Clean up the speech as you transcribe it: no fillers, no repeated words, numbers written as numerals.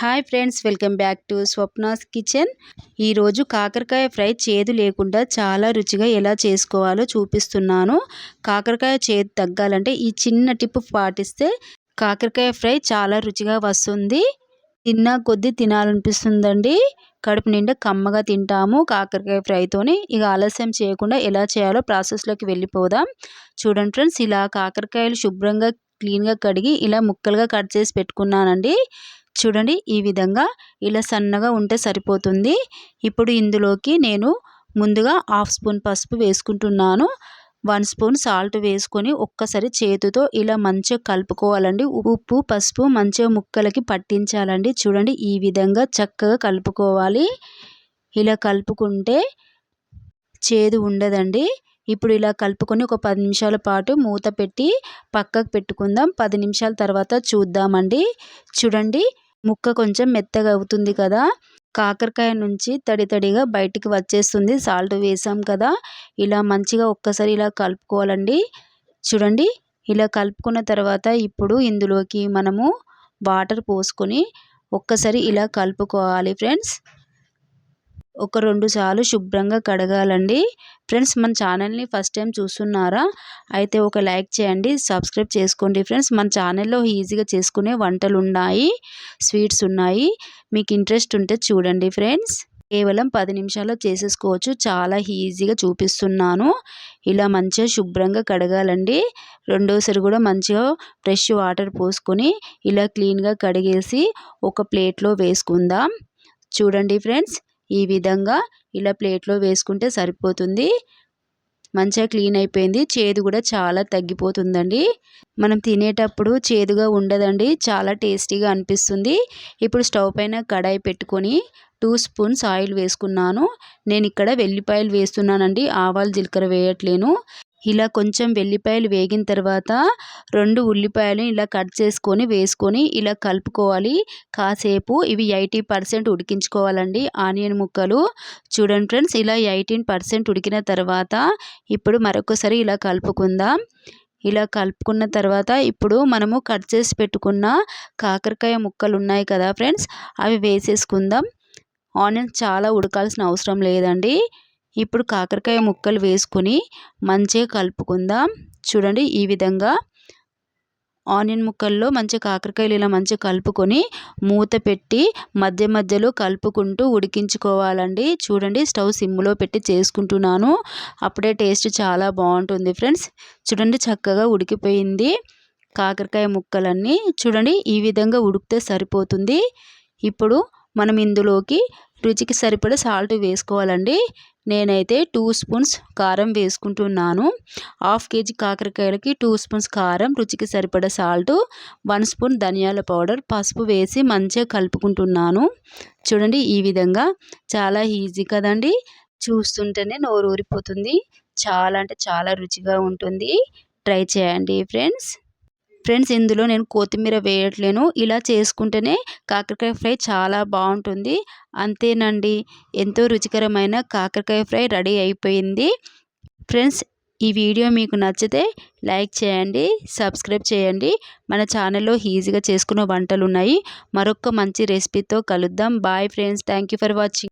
Hi friends, welcome back to Swapna's kitchen. ఈరోజు కాకరకాయ fry చేదు లేకుండా చాలా రుచిగా ఎలా చేసుకోవాలో చూపిస్తున్నాను. కాకరకాయ చేదు తగ్గాలంటే ఈ చిన్న టిప్ పాటిస్తే కాకరకాయ ఫ్రై చాలా రుచిగా వస్తుంది. తిన్నా కొద్దీ తినాలనిపిస్తుందండి. కడుపు నిండా కమ్మగా తింటాము కాకరకాయ ఫ్రైతోని. ఇక ఆలస్యం చేయకుండా ఎలా చేయాలో ప్రాసెస్లోకి వెళ్ళిపోదాం. చూడండి ఫ్రెండ్స్, ఇలా కాకరకాయలు శుభ్రంగా క్లీన్గా కడిగి ఇలా ముక్కలుగా కట్ చేసి పెట్టుకున్నానండి. చూడండి, ఈ విధంగా ఇలా సన్నగా ఉంటే సరిపోతుంది. ఇప్పుడు ఇందులోకి నేను ముందుగా 1/2 స్పూన్ పసుపు వేసుకుంటున్నాను. 1 స్పూన్ సాల్ట్ వేసుకొని ఒక్కసారి చేతితో ఇలా మంచిగా కలుపుకోవాలండి. ఉప్పు పసుపు మంచిగా ముక్కలకి పట్టించాలండి. చూడండి, ఈ విధంగా చక్కగా కలుపుకోవాలి. ఇలా కలుపుకుంటే చేదు ఉండదండి. ఇప్పుడు ఇలా కలుపుకొని ఒక 10 నిమిషాల పాటు మూత పెట్టి పక్కకు పెట్టుకుందాం. 10 నిమిషాల తర్వాత చూద్దామండి. చూడండి, ముక్క కొంచెం మెత్తగా అవుతుంది కదా, కాకరకాయ నుంచి తడి తడిగా బయటికి వచ్చేస్తుంది. సాల్ట్ వేసాం కదా, ఇలా మంచిగా ఒక్కసారి ఇలా కలుపుకోవాలండి. చూడండి, ఇలా కలుపుకున్న తర్వాత ఇప్పుడు ఇందులోకి మనము వాటర్ పోసుకొని ఒక్కసారి ఇలా కలుపుకోవాలి ఫ్రెండ్స్. ఒక 2 సార్లు శుభ్రంగా కడగాలండి. ఫ్రెండ్స్, మన ఛానల్ని ఫస్ట్ టైం చూస్తున్నారా? అయితే ఒక లైక్ చేయండి, సబ్స్క్రైబ్ చేసుకోండి ఫ్రెండ్స్. మన ఛానల్లో ఈజీగా చేసుకునే వంటలు ఉన్నాయి, స్వీట్స్ ఉన్నాయి. మీకు ఇంట్రెస్ట్ ఉంటే చూడండి ఫ్రెండ్స్. కేవలం 10 నిమిషాల్లో చేసేసుకోవచ్చు. చాలా ఈజీగా చూపిస్తున్నాను. ఇలా మంచిగా శుభ్రంగా కడగాలండి. రెండోసారి కూడా మంచిగా ఫ్రెష్ వాటర్ పోసుకొని ఇలా క్లీన్గా కడిగేసి ఒక ప్లేట్లో వేసుకుందాం. చూడండి ఫ్రెండ్స్, ఈ విధంగా ఇలా ప్లేట్లో వేసుకుంటే సరిపోతుంది. మంచిగా క్లీన్ అయిపోయింది. చేదు కూడా చాలా తగ్గిపోతుందండి. మనం తినేటప్పుడు చేదుగా ఉండదండి, చాలా టేస్టీగా అనిపిస్తుంది. ఇప్పుడు స్టవ్ పైన కడాయి పెట్టుకొని 2 స్పూన్స్ ఆయిల్ వేసుకున్నాను. నేను ఇక్కడ వెల్లిపాయలు వేస్తున్నానండి, ఆవాలు జీలకర్ర వేయట్లేను. ఇలా కొంచెం వెల్లిపాయలు వేగిన తర్వాత 2 ఉల్లిపాయలు ఇలా కట్ చేసుకొని వేసుకొని ఇలా కలుపుకోవాలి కాసేపు. ఇవి 80% ఉడికించుకోవాలండి ఆనియన్ ముక్కలు. చూడండి ఫ్రెండ్స్, ఇలా 18% ఉడికిన తర్వాత ఇప్పుడు మరొకసారి ఇలా కలుపుకుందాం. ఇలా కలుపుకున్న తర్వాత ఇప్పుడు మనము కట్ చేసి పెట్టుకున్న కాకరకాయ ముక్కలు ఉన్నాయి కదా ఫ్రెండ్స్, అవి వేసేసుకుందాం. ఆనియన్స్ చాలా ఉడకాల్సిన అవసరం లేదండి. ఇప్పుడు కాకరకాయ ముక్కలు వేసుకొని మంచిగా కలుపుకుందాం. చూడండి, ఈ విధంగా ఆనియన్ ముక్కల్లో మంచిగా కాకరకాయలు ఇలా మంచిగా కలుపుకొని మూత పెట్టి మధ్య మధ్యలో కలుపుకుంటూ ఉడికించుకోవాలండి. చూడండి, స్టవ్ సిమ్లో పెట్టి చేసుకుంటున్నాను, అప్పుడే టేస్ట్ చాలా బాగుంటుంది ఫ్రెండ్స్. చూడండి, చక్కగా ఉడికిపోయింది కాకరకాయ ముక్కలన్నీ. చూడండి, ఈ విధంగా ఉడికితే సరిపోతుంది. ఇప్పుడు మనం ఇందులోకి రుచికి సరిపడా సాల్ట్ వేసుకోవాలండి. నేనైతే 2 స్పూన్స్ కారం వేసుకుంటున్నాను. 1/2 కేజీ కాకరకాయలకి 2 స్పూన్స్ కారం, రుచికి సరిపడా సాల్ట్, 1 స్పూన్ ధనియాల పౌడర్, పసుపు వేసి మంచిగా కలుపుకుంటున్నాను. చూడండి, ఈ విధంగా చాలా ఈజీ కదండి. చూస్తుంటేనే నోరు ఊరిపోతుంది. చాలా అంటే చాలా రుచిగా ఉంటుంది. ట్రై చేయండి ఫ్రెండ్స్. ఇందులో నేను కొత్తిమీర వేయట్లేను. ఇలా చేసుకుంటేనే కాకరకాయ ఫ్రై చాలా బాగుంటుంది. అంతేనండి, ఎంతో రుచికరమైన కాకరకాయ ఫ్రై రెడీ అయిపోయింది. ఫ్రెండ్స్, ఈ వీడియో మీకు నచ్చితే లైక్ చేయండి, సబ్స్క్రైబ్ చేయండి. మన ఛానల్లో ఈజీగా చేసుకునే వంటలు ఉన్నాయి. మరొక మంచి రెసిపీతో కలుద్దాం. Bye friends, thank you for watching.